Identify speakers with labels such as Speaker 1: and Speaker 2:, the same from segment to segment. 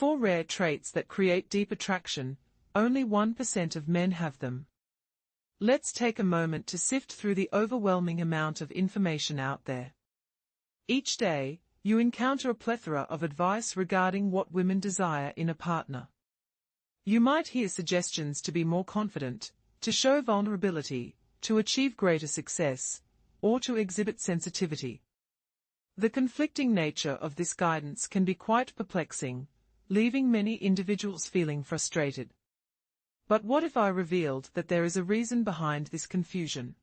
Speaker 1: 4 rare traits that create deep attraction. Only 1% of men have them. Let's take a moment to sift through the overwhelming amount of information out there. Each day, you encounter a plethora of advice regarding what women desire in a partner. You might hear suggestions to be more confident, to show vulnerability, to achieve greater success, or to exhibit sensitivity. The conflicting nature of this guidance can be quite perplexing, leaving many individuals feeling frustrated. But what if I revealed that there is a reason behind this confusion?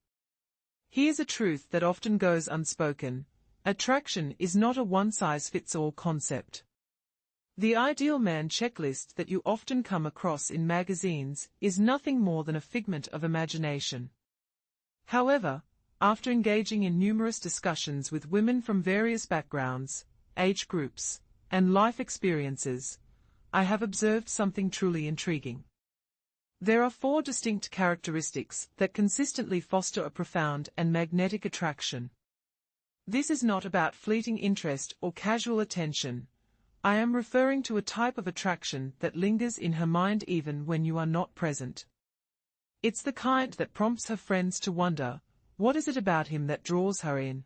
Speaker 1: Here's a truth that often goes unspoken: attraction is not a one-size-fits-all concept. The ideal man checklist that you often come across in magazines is nothing more than a figment of imagination. However, after engaging in numerous discussions with women from various backgrounds, age groups, and life experiences, I have observed something truly intriguing. There are 4 distinct characteristics that consistently foster a profound and magnetic attraction. This is not about fleeting interest or casual attention. I am referring to a type of attraction that lingers in her mind even when you are not present. It's the kind that prompts her friends to wonder, what is it about him that draws her in?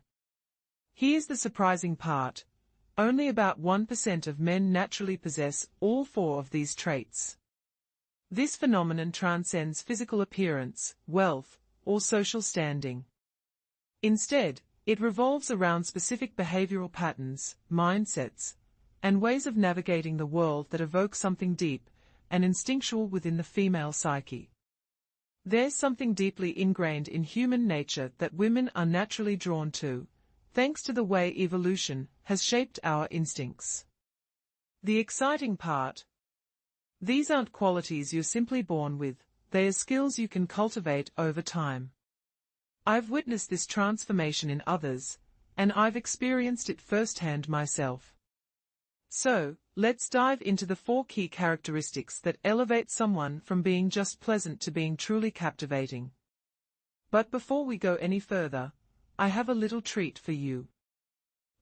Speaker 1: Here's the surprising part: only about 1% of men naturally possess all 4 of these traits. This phenomenon transcends physical appearance, wealth, or social standing. Instead, it revolves around specific behavioral patterns, mindsets, and ways of navigating the world that evoke something deep and instinctual within the female psyche. There's something deeply ingrained in human nature that women are naturally drawn to, thanks to the way evolution has shaped our instincts. The exciting part: these aren't qualities you're simply born with, they are skills you can cultivate over time. I've witnessed this transformation in others, and I've experienced it firsthand myself. So, let's dive into the 4 key characteristics that elevate someone from being just pleasant to being truly captivating. But before we go any further, I have a little treat for you.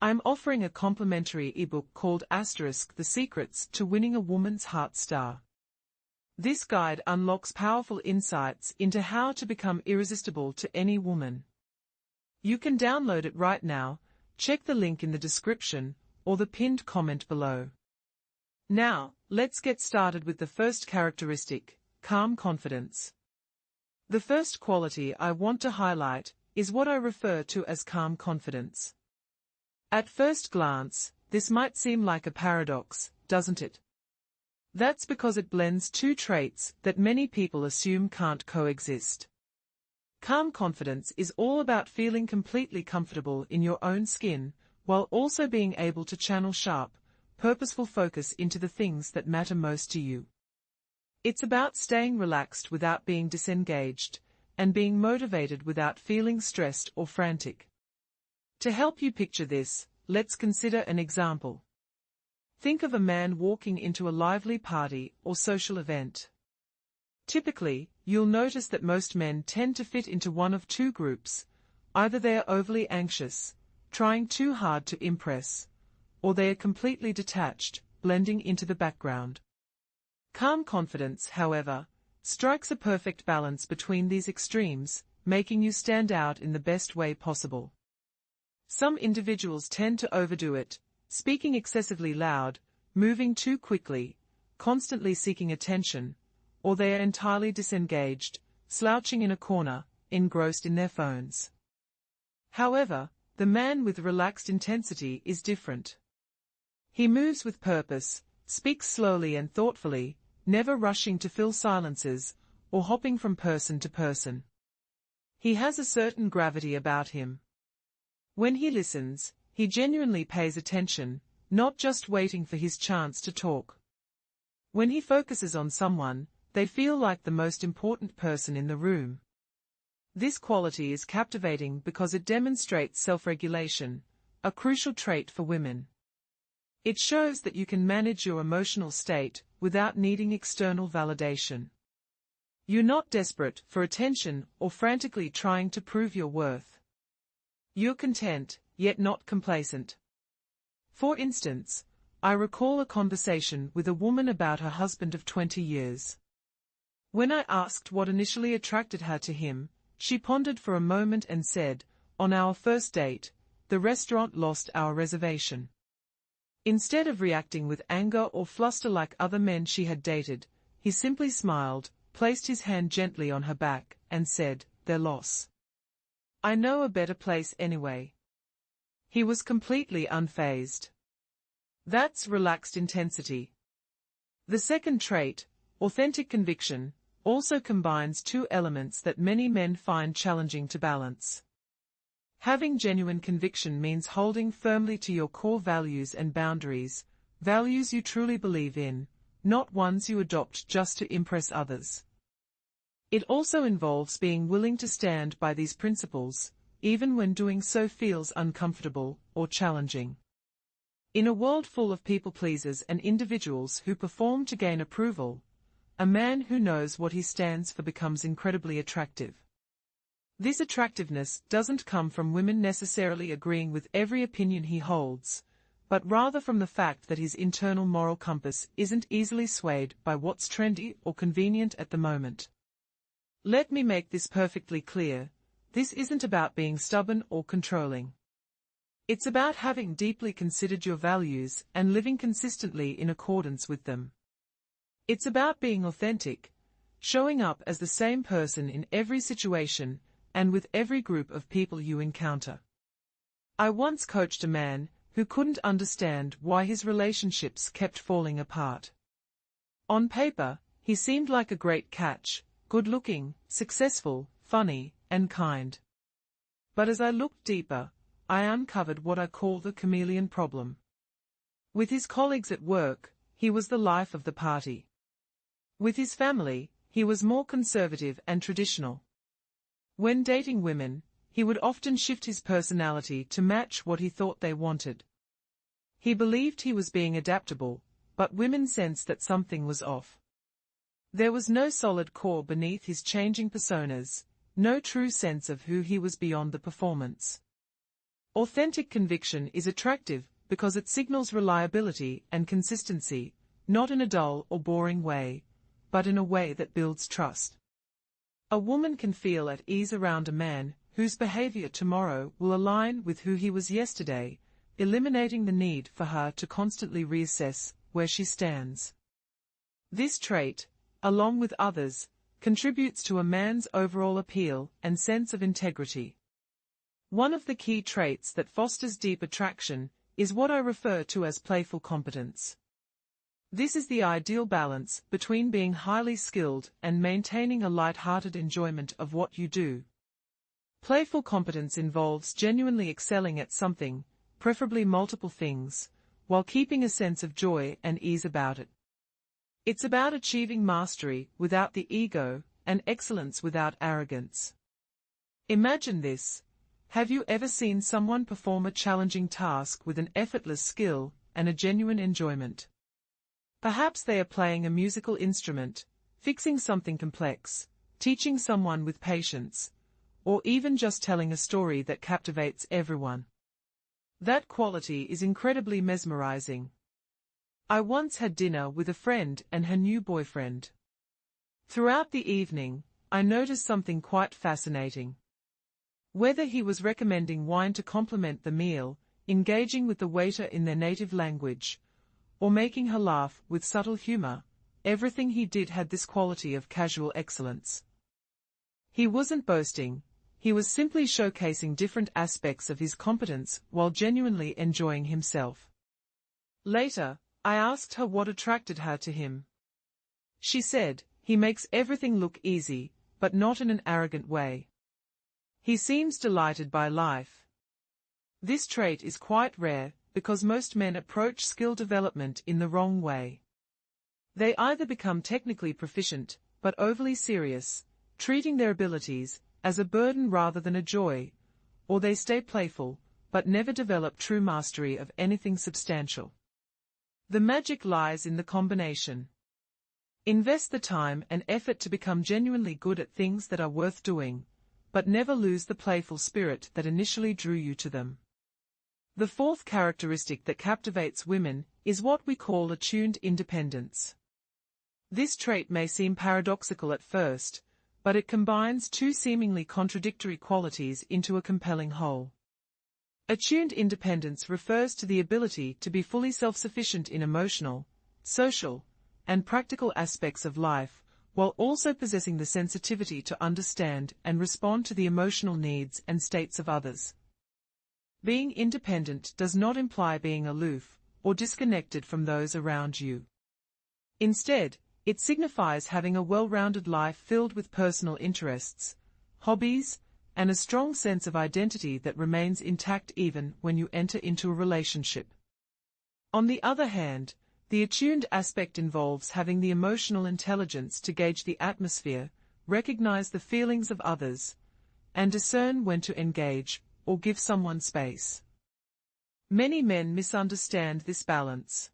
Speaker 1: I'm offering a complimentary ebook called The Secrets to Winning a Woman's Heart Star. This guide unlocks powerful insights into how to become irresistible to any woman. You can download it right now. Check the link in the description or the pinned comment below. Now, let's get started with the first characteristic: calm confidence. The first quality I want to highlight is what I refer to as calm confidence. At first glance, this might seem like a paradox, doesn't it? That's because it blends 2 traits that many people assume can't coexist. Calm confidence is all about feeling completely comfortable in your own skin, while also being able to channel sharp, purposeful focus into the things that matter most to you. It's about staying relaxed without being disengaged, and being motivated without feeling stressed or frantic. To help you picture this, let's consider an example. Think of a man walking into a lively party or social event. Typically, you'll notice that most men tend to fit into one of 2 groups: either they are overly anxious, trying too hard to impress, or they are completely detached, blending into the background. Calm confidence, however, strikes a perfect balance between these extremes, making you stand out in the best way possible. Some individuals tend to overdo it, speaking excessively loud, moving too quickly, constantly seeking attention, or they are entirely disengaged, slouching in a corner, engrossed in their phones. However, the man with relaxed intensity is different. He moves with purpose, speaks slowly and thoughtfully, never rushing to fill silences, or hopping from person to person. He has a certain gravity about him. When he listens, he genuinely pays attention, not just waiting for his chance to talk. When he focuses on someone, they feel like the most important person in the room. This quality is captivating because it demonstrates self-regulation, a crucial trait for women. It shows that you can manage your emotional state without needing external validation. You're not desperate for attention or frantically trying to prove your worth. You're content, yet not complacent. For instance, I recall a conversation with a woman about her husband of 20 years. When I asked what initially attracted her to him, she pondered for a moment and said, "On our first date, the restaurant lost our reservation." Instead of reacting with anger or fluster like other men she had dated, he simply smiled, placed his hand gently on her back, and said, "Their loss. I know a better place anyway." He was completely unfazed. That's relaxed intensity. The second trait, authentic conviction, also combines two elements that many men find challenging to balance. Having genuine conviction means holding firmly to your core values and boundaries, values you truly believe in, not ones you adopt just to impress others. It also involves being willing to stand by these principles, even when doing so feels uncomfortable or challenging. In a world full of people-pleasers and individuals who perform to gain approval, a man who knows what he stands for becomes incredibly attractive. This attractiveness doesn't come from women necessarily agreeing with every opinion he holds, but rather from the fact that his internal moral compass isn't easily swayed by what's trendy or convenient at the moment. Let me make this perfectly clear: this isn't about being stubborn or controlling. It's about having deeply considered your values and living consistently in accordance with them. It's about being authentic, showing up as the same person in every situation and with every group of people you encounter. I once coached a man who couldn't understand why his relationships kept falling apart. On paper, he seemed like a great catch, good-looking, successful, funny, and kind. But as I looked deeper, I uncovered what I call the chameleon problem. With his colleagues at work, he was the life of the party. With his family, he was more conservative and traditional. When dating women, he would often shift his personality to match what he thought they wanted. He believed he was being adaptable, but women sensed that something was off. There was no solid core beneath his changing personas, no true sense of who he was beyond the performance. Authentic conviction is attractive because it signals reliability and consistency, not in a dull or boring way, but in a way that builds trust. A woman can feel at ease around a man whose behavior tomorrow will align with who he was yesterday, eliminating the need for her to constantly reassess where she stands. This trait, along with others, contributes to a man's overall appeal and sense of integrity. One of the key traits that fosters deep attraction is what I refer to as playful competence. This is the ideal balance between being highly skilled and maintaining a light-hearted enjoyment of what you do. Playful competence involves genuinely excelling at something, preferably multiple things, while keeping a sense of joy and ease about it. It's about achieving mastery without the ego, and excellence without arrogance. Imagine this. Have you ever seen someone perform a challenging task with an effortless skill and a genuine enjoyment? Perhaps they are playing a musical instrument, fixing something complex, teaching someone with patience, or even just telling a story that captivates everyone. That quality is incredibly mesmerizing. I once had dinner with a friend and her new boyfriend. Throughout the evening, I noticed something quite fascinating. Whether he was recommending wine to complement the meal, engaging with the waiter in their native language, or making her laugh with subtle humor, everything he did had this quality of casual excellence. He wasn't boasting, he was simply showcasing different aspects of his competence while genuinely enjoying himself. Later, I asked her what attracted her to him. She said, "He makes everything look easy, but not in an arrogant way. He seems delighted by life." This trait is quite rare, because most men approach skill development in the wrong way. They either become technically proficient, but overly serious, treating their abilities as a burden rather than a joy, or they stay playful, but never develop true mastery of anything substantial. The magic lies in the combination. Invest the time and effort to become genuinely good at things that are worth doing, but never lose the playful spirit that initially drew you to them. The fourth characteristic that captivates women is what we call attuned independence. This trait may seem paradoxical at first, but it combines two seemingly contradictory qualities into a compelling whole. Attuned independence refers to the ability to be fully self-sufficient in emotional, social, and practical aspects of life, while also possessing the sensitivity to understand and respond to the emotional needs and states of others. Being independent does not imply being aloof or disconnected from those around you. Instead, it signifies having a well-rounded life filled with personal interests, hobbies, and a strong sense of identity that remains intact even when you enter into a relationship. On the other hand, the attuned aspect involves having the emotional intelligence to gauge the atmosphere, recognize the feelings of others, and discern when to engage or give someone space. Many men misunderstand this balance.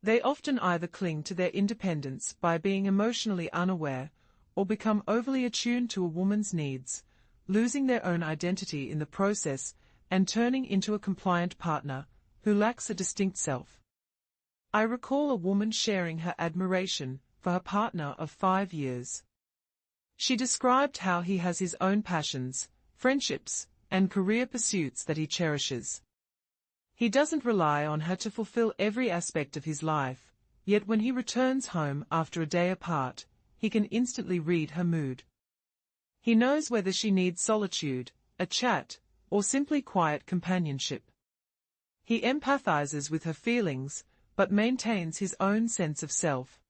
Speaker 1: They often either cling to their independence by being emotionally unaware, or become overly attuned to a woman's needs, losing their own identity in the process and turning into a compliant partner who lacks a distinct self. I recall a woman sharing her admiration for her partner of 5 years. She described how he has his own passions, friendships, and career pursuits that he cherishes. He doesn't rely on her to fulfill every aspect of his life, yet when he returns home after a day apart, he can instantly read her mood. He knows whether she needs solitude, a chat, or simply quiet companionship. He empathizes with her feelings, but maintains his own sense of self.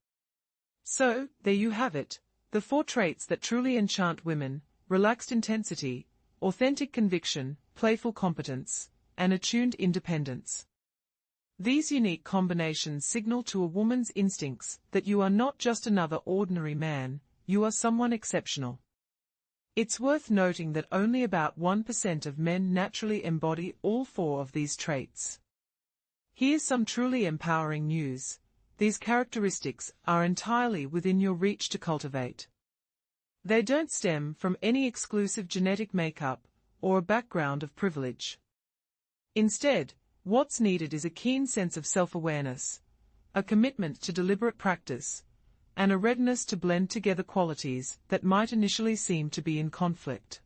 Speaker 1: So, there you have it, the 4 traits that truly enchant women: relaxed intensity, authentic conviction, playful competence, and attuned independence. These unique combinations signal to a woman's instincts that you are not just another ordinary man, you are someone exceptional. It's worth noting that only about 1% of men naturally embody all 4 of these traits. Here's some truly empowering news: these characteristics are entirely within your reach to cultivate. They don't stem from any exclusive genetic makeup or a background of privilege. Instead, what's needed is a keen sense of self-awareness, a commitment to deliberate practice, and a readiness to blend together qualities that might initially seem to be in conflict.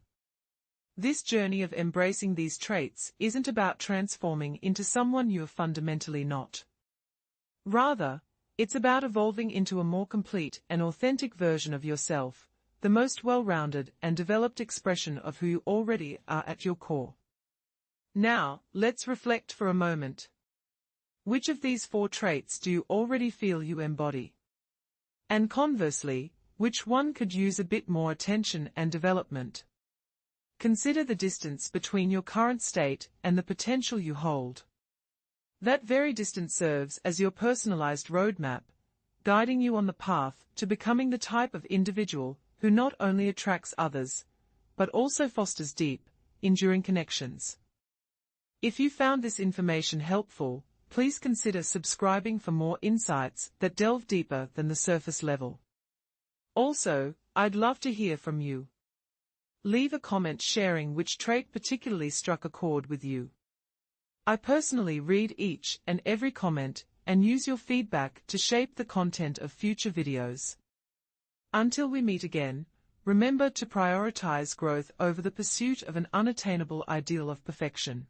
Speaker 1: This journey of embracing these traits isn't about transforming into someone you are fundamentally not. Rather, it's about evolving into a more complete and authentic version of yourself, the most well-rounded and developed expression of who you already are at your core. Now, let's reflect for a moment. Which of these 4 traits do you already feel you embody? And conversely, which one could use a bit more attention and development? Consider the distance between your current state and the potential you hold. That very distance serves as your personalized roadmap, guiding you on the path to becoming the type of individual who not only attracts others, but also fosters deep, enduring connections. If you found this information helpful, please consider subscribing for more insights that delve deeper than the surface level. Also, I'd love to hear from you. Leave a comment sharing which trait particularly struck a chord with you. I personally read each and every comment and use your feedback to shape the content of future videos. Until we meet again, remember to prioritize growth over the pursuit of an unattainable ideal of perfection.